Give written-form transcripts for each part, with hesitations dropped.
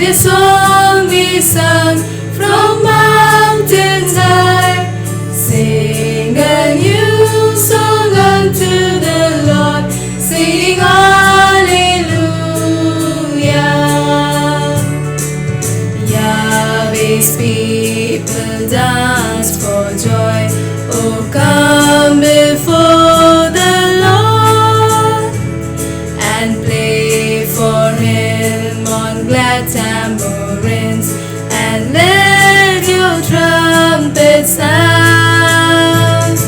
your song be sung from mountains high. Sing a new song unto the Lord, singing hallelujah. Yahweh's people dance for joy. Oh, come before the Lord and play for Him on glad tambourines, and let your trumpets sound.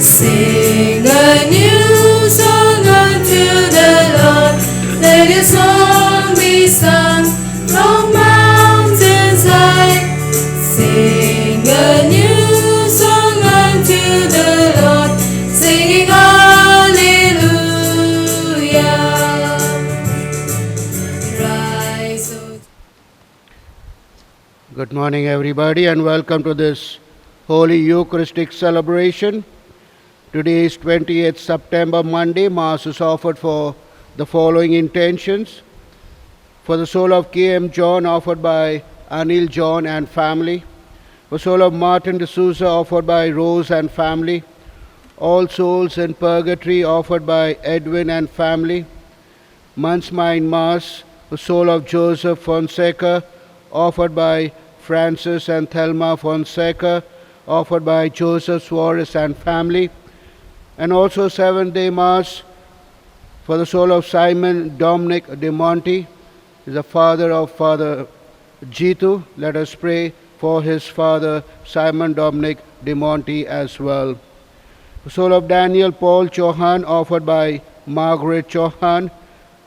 Sing a new song unto the Lord. Let your song be sung from mountains high. Sing a new song unto the Lord, singing hallelujah. Rise, O Good morning, everybody, and welcome to this Holy Eucharistic celebration. Today is 28th September, Monday. Mass is offered for the following intentions. For the soul of K.M. John, offered by Anil John and family. For the soul of Martin D'Souza, offered by Rose and family. All souls in purgatory, offered by Edwin and family. Month's Mind Mass, the soul of Joseph Fonseca, offered by Francis and Thelma Fonseca, offered by Joseph Suarez and family. And also Seventh-day Mass for the soul of Simon Dominic de Monte, is the father of Father Jitu. Let us pray for his father Simon Dominic de Monte as well. The soul of Daniel Paul Chauhan, offered by Margaret Chauhan.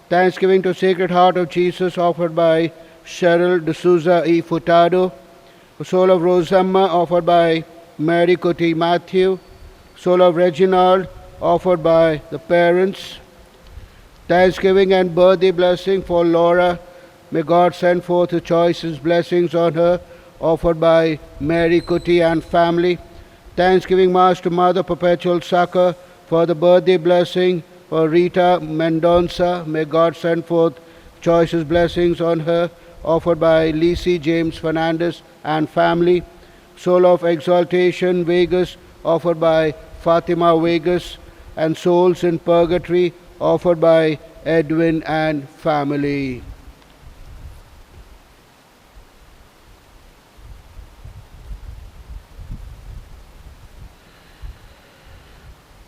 Thanksgiving to Sacred Heart of Jesus, offered by Cheryl D'Souza y Furtado. The soul of Rosemma, offered by Mary Kuti Matthew. Soul of Reginald, offered by the parents. Thanksgiving and birthday blessing for Laura. May God send forth His choicest blessings on her, offered by Mary Kuti and family. Thanksgiving Mass to Mother Perpetual Succor for the birthday blessing for Rita Mendonça. May God send forth choicest blessings on her, offered by Lisi James Fernandez and family. Soul of Exaltation Vegas, offered by Fatima Vegas. And souls in purgatory, offered by Edwin and family.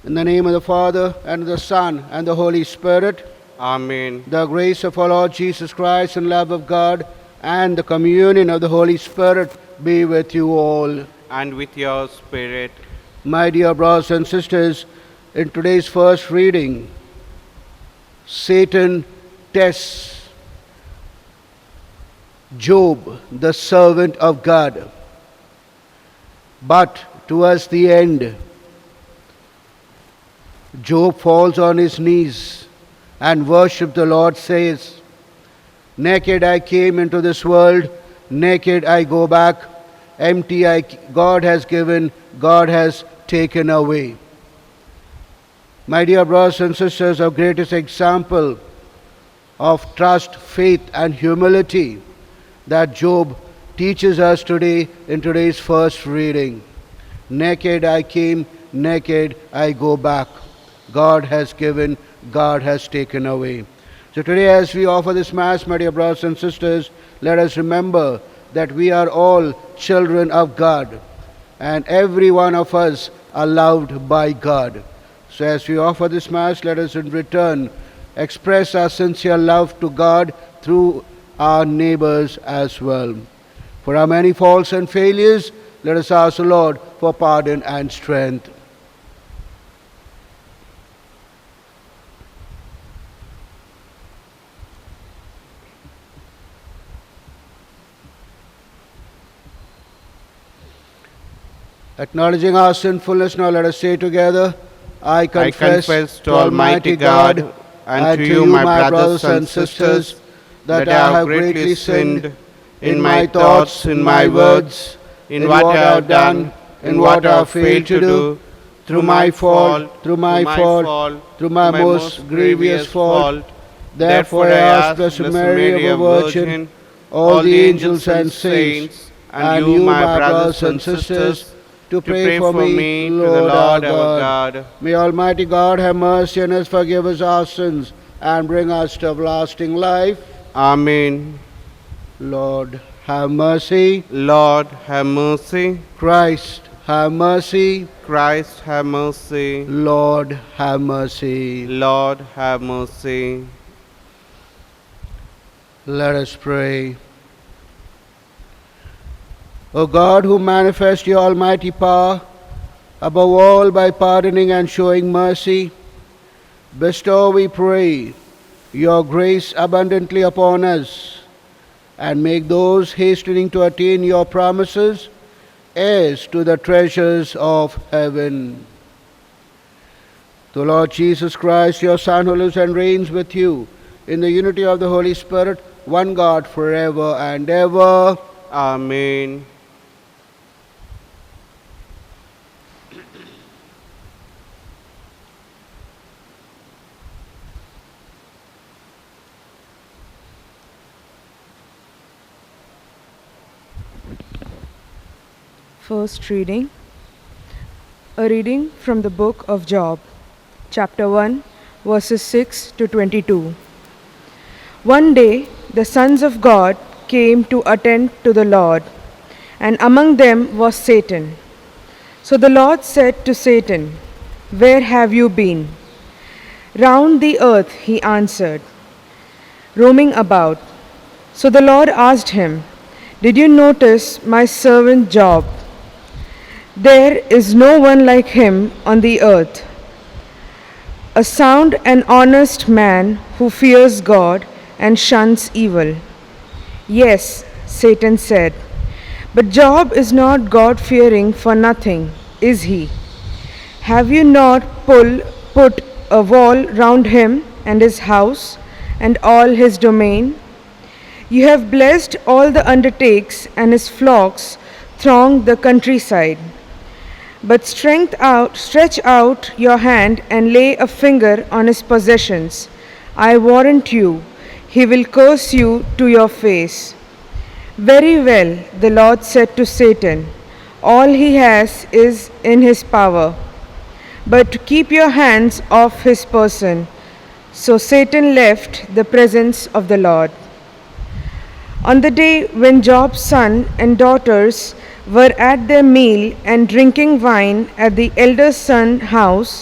In the name of the Father, and of the Son, and the Holy Spirit. Amen. The grace of our Lord Jesus Christ and love of God and the communion of the Holy Spirit be with you all. And with your spirit. My dear brothers and sisters, in today's first reading, Satan tests Job, the servant of God. But towards the end, Job falls on his knees and worships the Lord, says, "Naked I came into this world, naked I go back, empty God has given, God has taken away." My dear brothers and sisters, our greatest example of trust, faith, and humility that Job teaches us today in today's first reading. Naked I came, naked I go back. God has given, God has taken away. So today, as we offer this Mass, my dear brothers and sisters, let us remember that we are all children of God, and every one of us are loved by God. So as we offer this Mass, let us in return express our sincere love to God through our neighbors as well. For our many faults and failures, let us ask the Lord for pardon and strength. Acknowledging our sinfulness, now let us say together, I confess to Almighty God and to you, my brothers and sisters, that I have greatly sinned in my thoughts, in my words, in what I have done, in what I have failed to do, through my fault, through my most grievous fault. Therefore I ask Blessed Mary, ever Virgin, all the angels and saints, and you, my brothers and sisters, to pray for me to the Lord our God. May Almighty God have mercy on us, forgive us our sins, and bring us to everlasting life. Amen. Lord, have mercy. Lord, have mercy. Christ, have mercy. Christ, have mercy. Lord, have mercy. Lord, have mercy. Let us pray. O God, who manifest your almighty power, above all by pardoning and showing mercy, bestow, we pray, your grace abundantly upon us, and make those hastening to attain your promises heirs to the treasures of heaven. The Lord Jesus Christ, your Son, who lives and reigns with you in the unity of the Holy Spirit, one God, forever and ever. Amen. First reading. A reading from the book of Job, chapter 1, verses 6 to 22. One day the sons of God came to attend to the Lord, and among them was Satan. So the Lord said to Satan, "Where have you been?" "Round the earth," he answered, "roaming about." So the Lord asked him, "Did you notice my servant Job? There is no one like him on the earth, a sound and honest man who fears God and shuns evil." "Yes," Satan said, "but Job is not God-fearing for nothing, is he? Have you not put a wall round him and his house and all his domain? You have blessed all the undertakes, and his flocks throng the countryside. But stretch out your hand and lay a finger on his possessions. I warrant you, he will curse you to your face." "Very well," the Lord said to Satan, "all he has is in his power. But keep your hands off his person." So Satan left the presence of the Lord. On the day when Job's son and daughters were at their meal and drinking wine at the eldest son's house,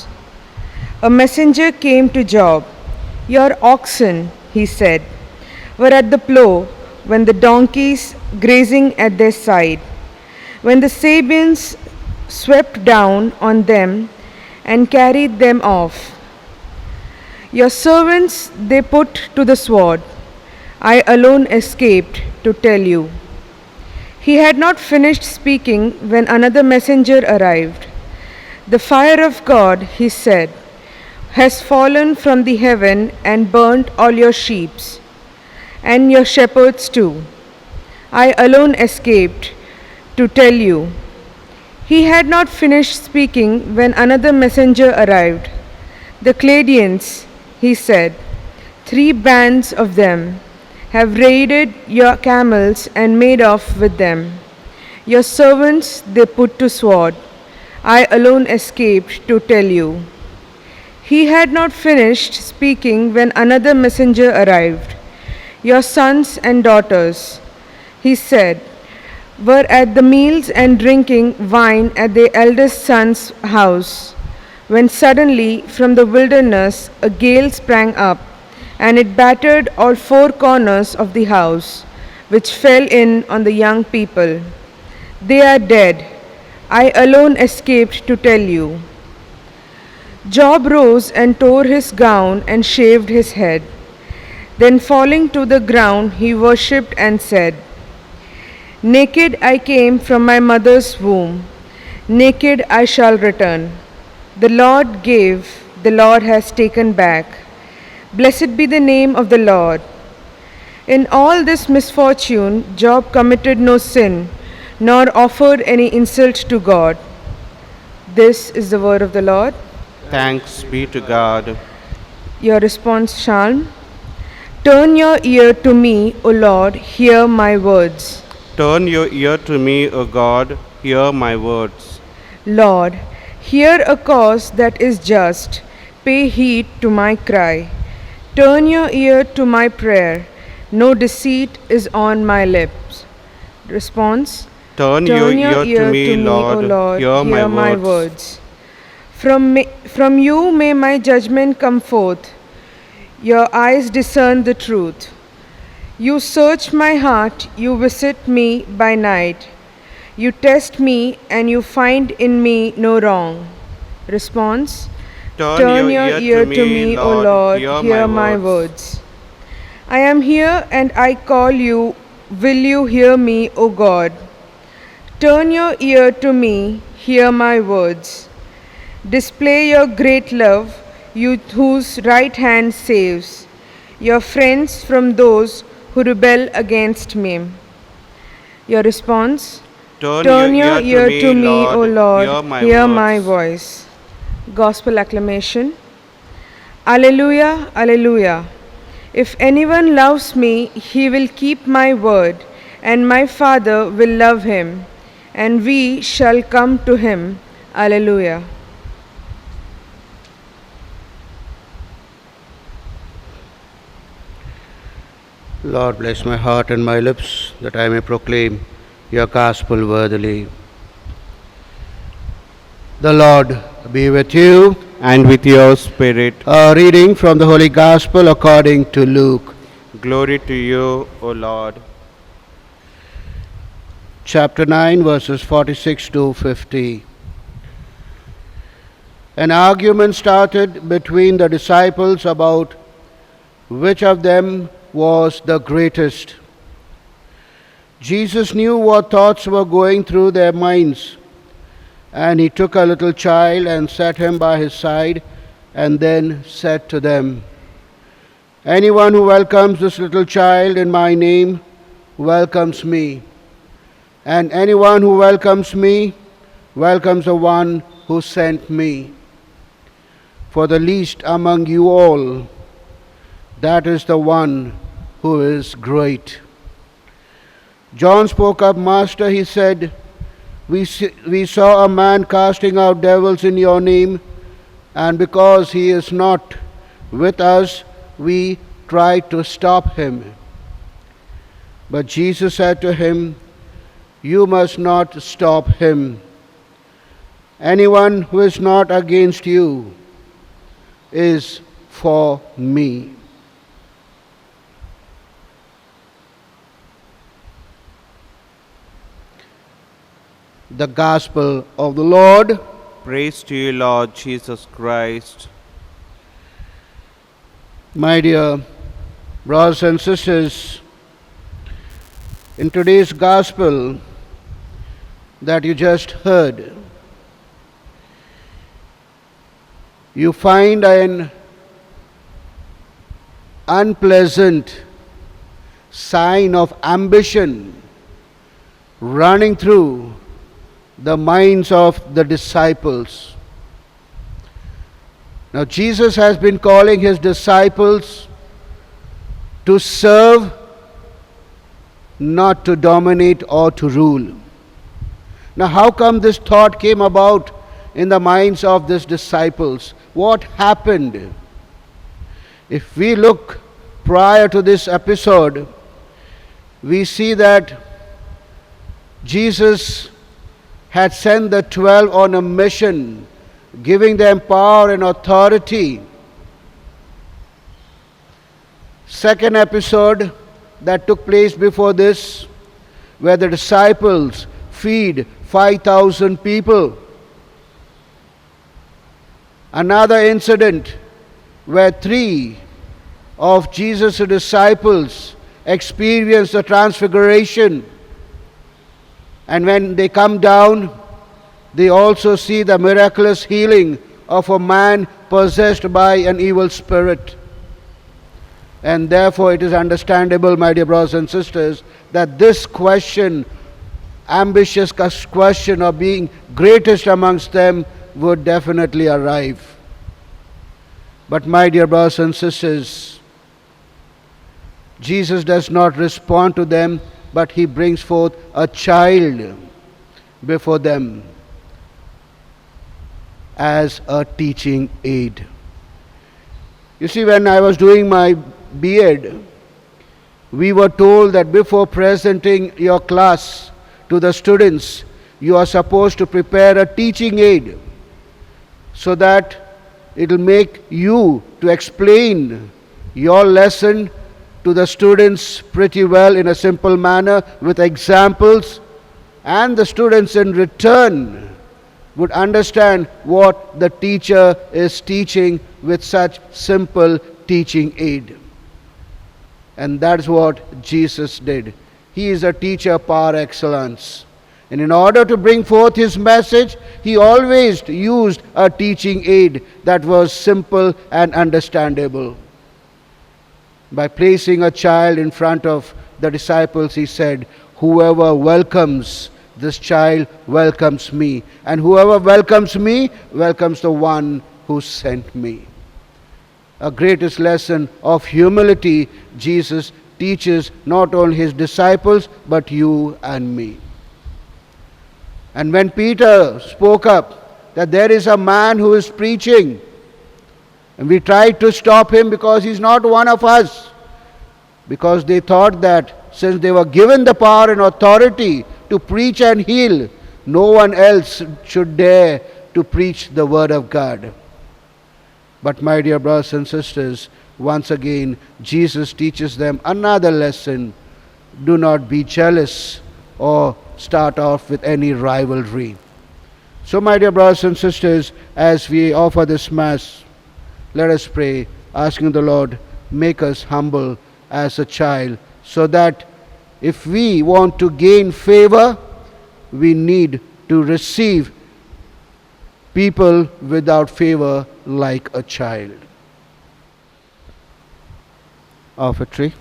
a messenger came to Job. "Your oxen," he said, "were at the plow when the donkeys grazing at their side, when the Sabeans swept down on them and carried them off. Your servants they put to the sword. I alone escaped to tell you." He had not finished speaking when another messenger arrived. "The fire of God," he said, "has fallen from the heaven and burnt all your sheep, and your shepherds too. I alone escaped to tell you." He had not finished speaking when another messenger arrived. "The Chaldeans," he said, "3 bands of them have raided your camels and made off with them. Your servants they put to sword. I alone escaped to tell you." He had not finished speaking when another messenger arrived. "Your sons and daughters," he said, "were at the meals and drinking wine at their eldest son's house, when suddenly from the wilderness a gale sprang up, and it battered all 4 corners of the house, which fell in on the young people. They are dead. I alone escaped to tell you." Job rose and tore his gown and shaved his head. Then falling to the ground, he worshipped and said, "Naked I came from my mother's womb, naked I shall return. The Lord gave, the Lord has taken back. Blessed be the name of the Lord." In all this misfortune, Job committed no sin, nor offered any insult to God. This is the word of the Lord. Thanks be to God. Your response psalm. Turn your ear to me, O Lord, hear my words. Turn your ear to me, O God, hear my words. Lord, hear a cause that is just, pay heed to my cry. Turn your ear to my prayer, no deceit is on my lips. Response: Turn your ear to me, Lord, O Lord, hear my my words. words. From you may my judgment come forth. Your eyes discern the truth. You search my heart, you visit me by night. You test me and you find in me no wrong. Response: Turn your ear to me, O Lord, hear my words. I am here and I call you. Will you hear me, O God? Turn your ear to me, hear my words. Display your great love, you whose right hand saves your friends from those who rebel against me. Your response: Turn your ear to me, O Lord, hear my voice. Gospel acclamation. Alleluia, Alleluia. If anyone loves me, he will keep my word, and my Father will love him, and we shall come to him. Alleluia. Lord, bless my heart and my lips, that I may proclaim your gospel worthily. The Lord be with you. And with your spirit, A reading from the Holy Gospel according to Luke. glory to you, O Lord. Chapter 9, verses 46 to 50. An argument started between the disciples about which of them was the greatest. Jesus knew what thoughts were going through their minds, and he took a little child and set him by his side, and then said to them, Anyone who welcomes this little child in my name welcomes me, and anyone who welcomes me welcomes the one who sent me. For the least among you all, that is the one who is great. John spoke up, Master, he said, we saw a man casting out devils in your name, and because he is not with us, we tried to stop him. But Jesus said to him, You must not stop him. Anyone who is not against you is for me. The Gospel of the Lord. Praise to you, Lord Jesus Christ. My dear brothers and sisters, in today's Gospel that you just heard, you find an unpleasant sign of ambition running through the minds of the disciples. Now, Jesus has been calling his disciples to serve, not to dominate or to rule. Now, how come this thought came about in the minds of these disciples? What happened? If we look prior to this episode, we see that Jesus had sent the 12 on a mission, giving them power and authority. Second episode that took place before this, where the disciples feed 5,000 people. Another incident where 3 of Jesus' disciples experienced the transfiguration. And when they come down, they also see the miraculous healing of a man possessed by an evil spirit. And therefore it is understandable, my dear brothers and sisters, that this question, ambitious question of being greatest amongst them, would definitely arrive. But my dear brothers and sisters, Jesus does not respond to them, but he brings forth a child before them as a teaching aid. You see, when I was doing my B.Ed, we were told that before presenting your class to the students, you are supposed to prepare a teaching aid so that it will make you to explain your lesson to the students pretty well in a simple manner with examples, and the students in return would understand what the teacher is teaching with such simple teaching aid. And that's what Jesus did. He is a teacher par excellence. And in order to bring forth his message, he always used a teaching aid that was simple and understandable. By placing a child in front of the disciples, he said, "Whoever welcomes this child welcomes me, and whoever welcomes me welcomes the one who sent me." A greatest lesson of humility Jesus teaches not only his disciples but you and me. And when Peter spoke up that there is a man who is preaching, and we tried to stop him because he's not one of us, because they thought that since they were given the power and authority to preach and heal, no one else should dare to preach the word of God. But my dear brothers and sisters, once again, Jesus teaches them another lesson. Do not be jealous or start off with any rivalry. So my dear brothers and sisters, as we offer this Mass, let us pray, asking the Lord, make us humble as a child, so that if we want to gain favor, we need to receive people without favor like a child. Offertory.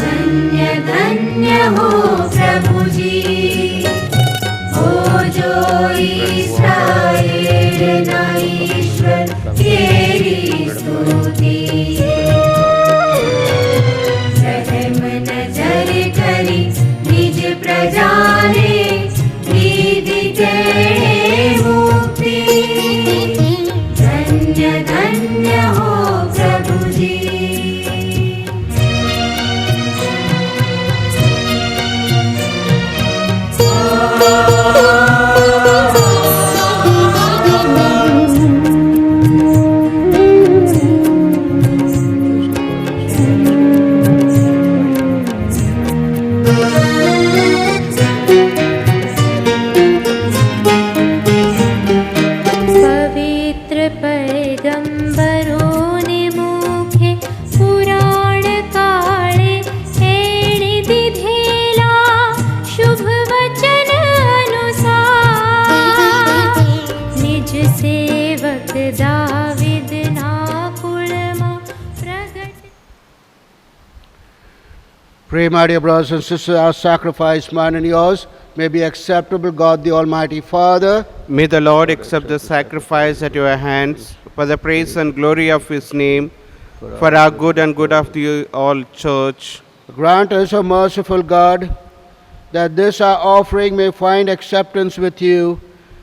धन्य धन्य हो प्रभु जी, हो जो इस्राएल ना ईश्वर तेरी स्तुति। रहम नजर करी निज प्रजा ने, दीदी तेरे मुक्ति। धन्य धन्य हो प्रभु जी। पवित्र पैगंबरों ने मुखे पुराण काळे एणे दिधेला शुभ वचन अनुसार। निज सेवक दाविद ना कुळमा प्रगट। Pray, my dear brothers and sisters, our sacrifice, mine and yours, may be acceptable, God the Almighty Father. May the Lord accept the sacrifice at your hands for the praise and glory of his name, for our good and good of the all church. Grant us, O merciful God, that this our offering may find acceptance with you,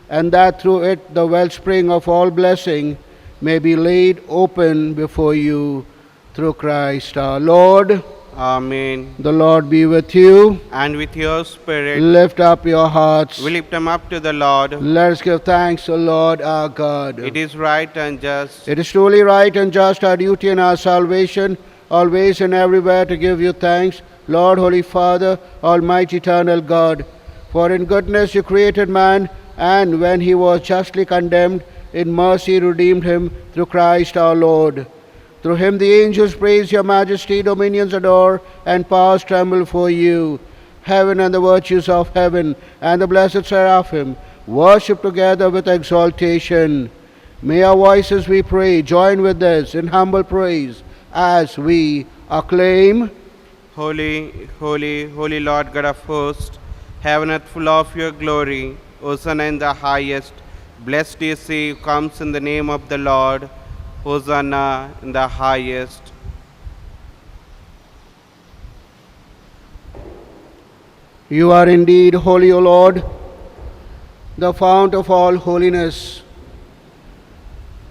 and that through it the wellspring of all blessing may be laid open before you through Christ our Lord. Amen. The Lord be with you. And with your spirit, Lift up your hearts. we lift them up to the Lord. Let us give thanks to Lord our God. It is right and just, It is truly right and just, our duty and our salvation, always and everywhere to give you thanks, Lord, Holy Father, Almighty, eternal God. For in goodness you created man, and when he was justly condemned, in mercy redeemed him through Christ our Lord. Through him the angels praise your majesty, dominions adore, and powers tremble for you. Heaven and the virtues of heaven and the blessed seraphim worship together with exaltation. May our voices, we pray, join with this in humble praise as we acclaim, Holy, holy, holy Lord God of hosts, heaven is full of your glory. Hosanna in the highest. Blessed is he who comes in the name of the Lord. Hosanna in the highest. You are indeed holy, O Lord, the fount of all holiness.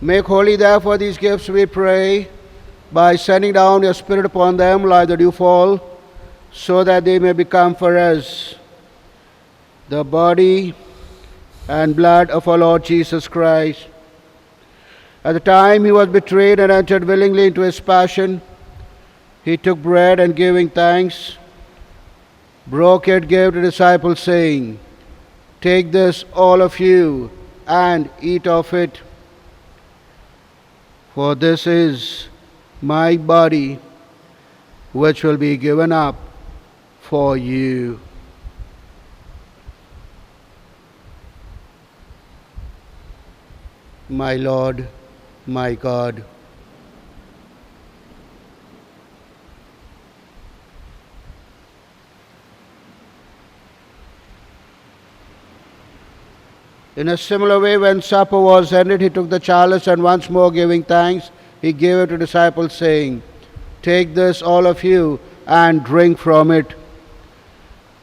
Make holy, therefore, these gifts, we pray, by sending down your Spirit upon them like the dewfall, so that they may become for us the body and blood of our Lord Jesus Christ. At the time he was betrayed and entered willingly into his passion, he took bread and giving thanks, broke it, gave to the disciples, saying, "Take this, all of you, and eat of it, for this is my body, which will be given up for you." My Lord, my God. In a similar way, when supper was ended, he took the chalice and once more giving thanks, he gave it to the disciples, saying, "Take this, all of you, and drink from it.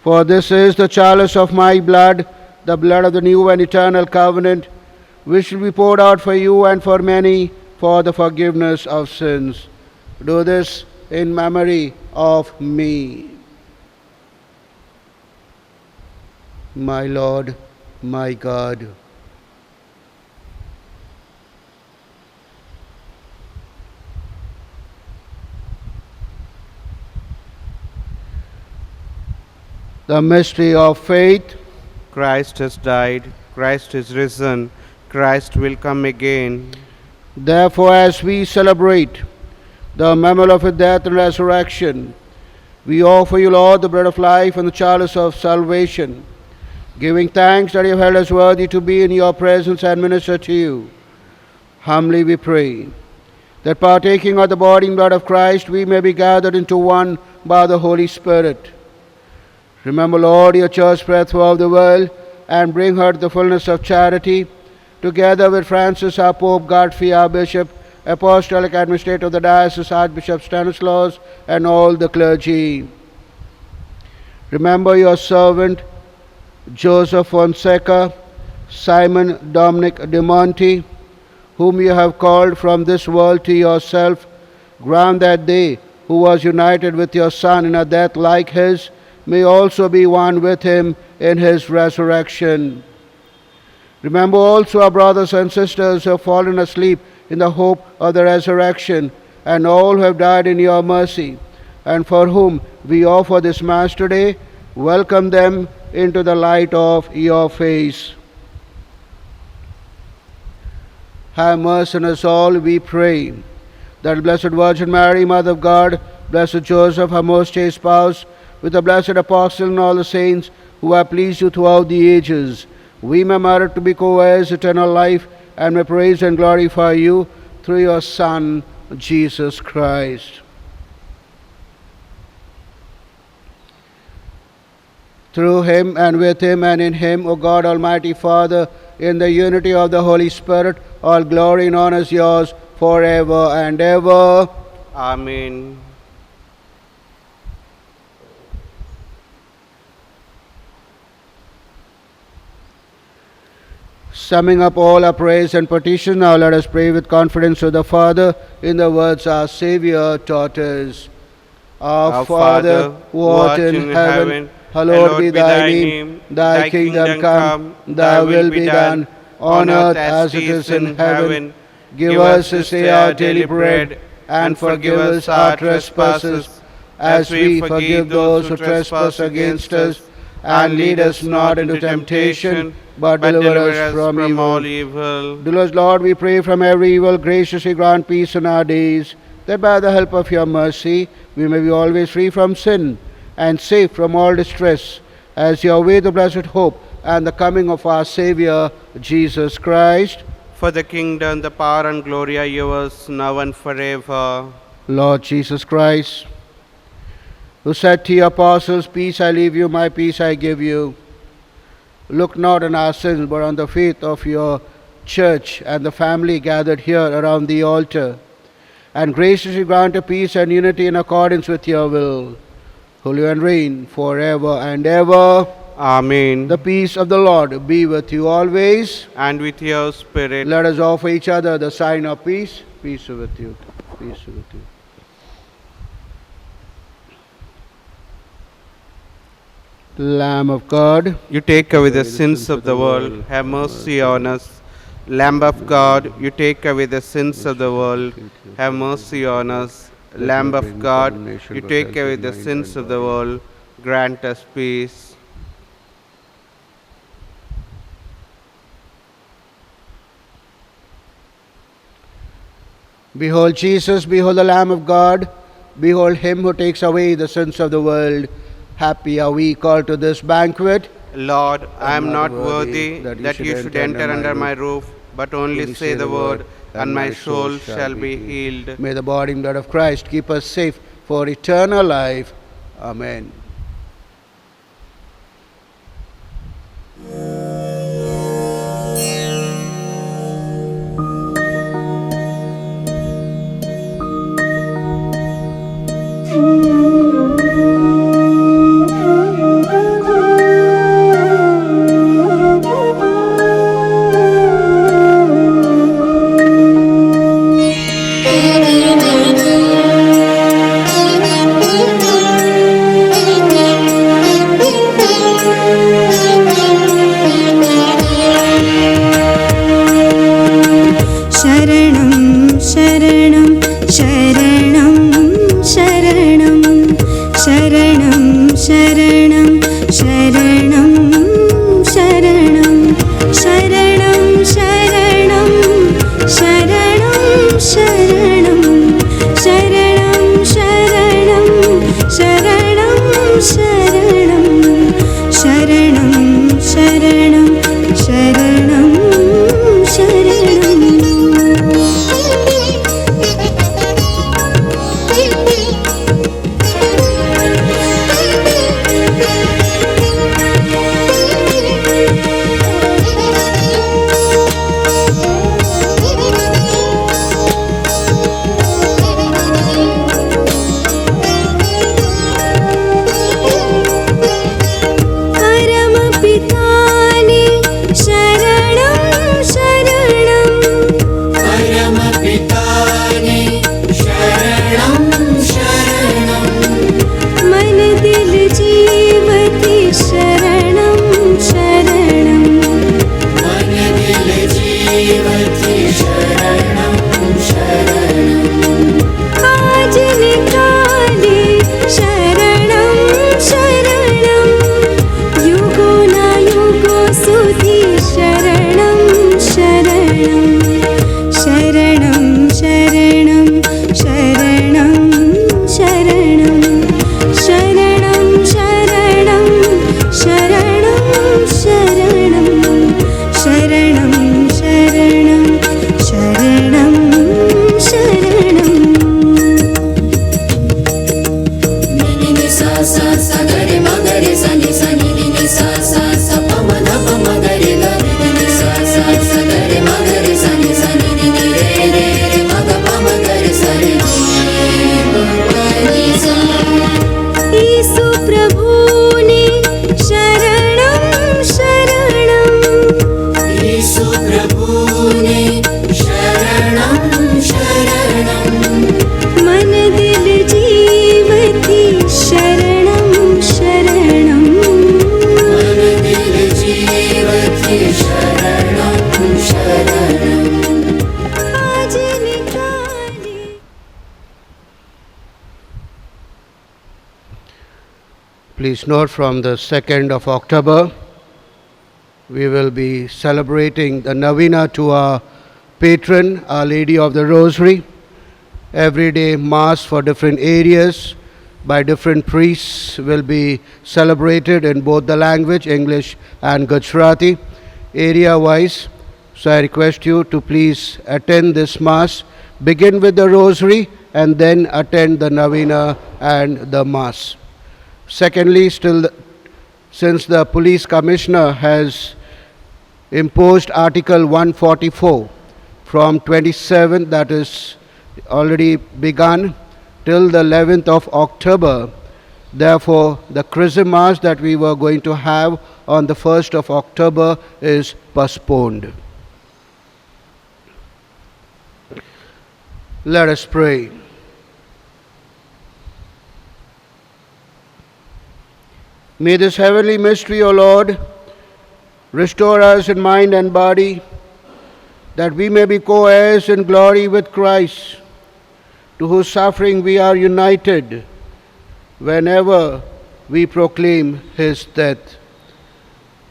For this is the chalice of my blood, the blood of the new and eternal covenant, which will be poured out for you and for many for the forgiveness of sins. Do this in memory of me." My Lord, my God. The mystery of faith. Christ has died. Christ is risen. Christ will come again. Therefore, as we celebrate the memorial of his death and resurrection, we offer you, Lord, the bread of life and the chalice of salvation, giving thanks that you have held us worthy to be in your presence and minister to you. Humbly we pray that partaking of the body and blood of Christ, we may be gathered into one by the Holy Spirit. Remember, Lord, your church spread throughout the world, and bring her to the fullness of charity, together with Francis, our Pope, Godfrey, our Bishop, Apostolic Administrator of the Diocese, Archbishop Stanislaus, and all the clergy. Remember your servant, Joseph Fonseca, Simon Dominic de Monte, whom you have called from this world to yourself. Grant that they, who was united with your Son in a death like his, may also be one with him in his resurrection. Remember also our brothers and sisters who have fallen asleep in the hope of the resurrection, and all who have died in your mercy, and for whom we offer this Mass today. Welcome them into the light of your face. Have mercy on us all, we pray, that Blessed Virgin Mary, Mother of God, Blessed Joseph, her most chaste spouse, with the blessed apostle and all the saints who have pleased you throughout the ages, we may merit to be co-heirs eternal life, and may praise and glorify you through your Son, Jesus Christ. Through him, and with him, and in him, O God, Almighty Father, in the unity of the Holy Spirit, all glory and honor is yours forever and ever. Amen. Summing up all our praise and petition, now let us pray with confidence to the Father in the words our Saviour taught us. Our Father, who art in heaven, hallowed be thy name. Thy kingdom come, thy will be done, on earth as it is in heaven. Give us this day our daily bread, and forgive us our trespasses, as we forgive those who trespass against us. And lead us not into temptation, but deliver us from all evil. Dear Lord, we pray from every evil, graciously grant peace in our days, that by the help of your mercy we may be always free from sin and safe from all distress, as you await the blessed hope and the coming of our Saviour, Jesus Christ. For the kingdom, the power and glory are yours, now and forever. Lord Jesus Christ, who said to your apostles, "Peace I leave you, my peace I give you," look not on our sins, but on the faith of your church and the family gathered here around the altar, and graciously grant a peace and unity in accordance with your will, who live and reign forever and ever. Amen. The peace of the Lord be with you always. And with your spirit. Let us offer each other the sign of peace. Peace be with you. Peace be with you. Lamb of God, You take away the sins of the world, have mercy on us. Lamb of God, you take away the sins of the world, have mercy on us. Lamb of God, you take away the sins of the world, grant us peace. behold Jesus, behold the Lamb of God, behold him who takes away the sins of the world. Happy are we called to this banquet. Lord, I am not worthy that you should enter under my roof, but only say the word, and my soul shall be healed. May the body and blood of Christ keep us safe for eternal life. Amen. शरणं शरणं शरणं शरणं शरणं शरणं शरणं शरणं शरणं शरणं शरणं शरणं शरणं शरणं शरणं शरणं शरणं शरणं शरणं परमपिताने शरणं शरणं परमपिताने शरणं शरणं मन दिल जीवति शरणं शरणं मन दिल जीवति शरणं शरणं आज निकाले शरणं शरणं युगो न युगो सुधि शरणं शरणं शरणं शरणं शरणं शरणं शरणं शरणं शरणं शरणं शरणं शरणं शरणं शरणं नि नि सा सा सा ग रे म ग रे सा नि नि नि सा सा सा प म ध प म ग रे ग नि नि सा सा सा ग रे म ग रे सा नि नि रे रे रे म ग प म ग रे सा रे प प नि सा ईसु प्रभु ने शरणं शरणं ईसु प्रभु ने शरणं शरणं मन दिल जीवति शरणं शरणं मन दिल जीवति शरणं शरणं आज निकाले Please note, from the 2nd of October, we will be celebrating the Novena to our patron, Our Lady of the Rosary. Every day, Mass for different areas by different priests will be celebrated in both the language, English and Gujarati. Area-wise, So I request you to please attend this Mass, begin with the Rosary, and then attend the Novena and the Mass. Secondly, since the Police Commissioner has imposed Article 144 from 27th, that is already begun, till the 11th of October. Therefore, the Christmas that we were going to have on the 1st of October is postponed. Let us pray. May this heavenly mystery, O Lord, restore us in mind and body, that we may be co-heirs in glory with Christ, to whose suffering we are united whenever we proclaim his death.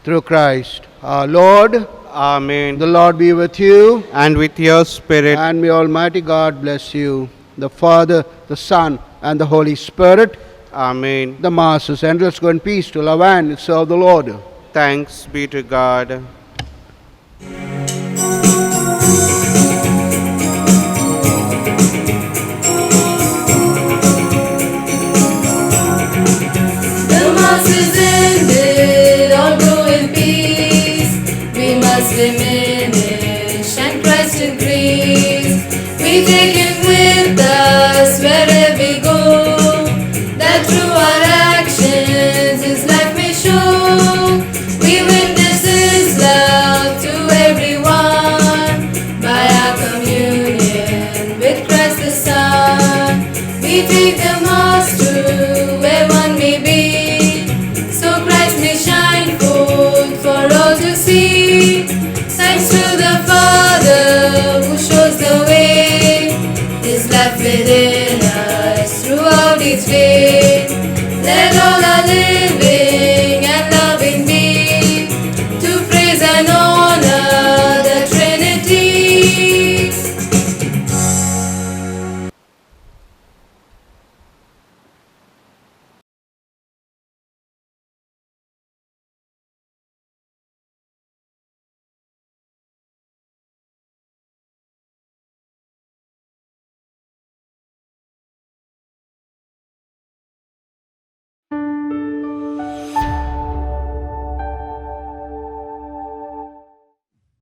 Through Christ our Lord. Amen. The Lord be with you. And with your spirit. And may Almighty God bless you, the Father, the Son, and the Holy Spirit. Amen. The Mass is ended. Let's go in peace to love and serve the Lord. Thanks be to God. The Mass is ended, all go in peace. We must diminish and Christ increase. We take Him with us wherever we go, that through our actions His life may show. We witness His love to everyone by our communion with Christ the Son. We take them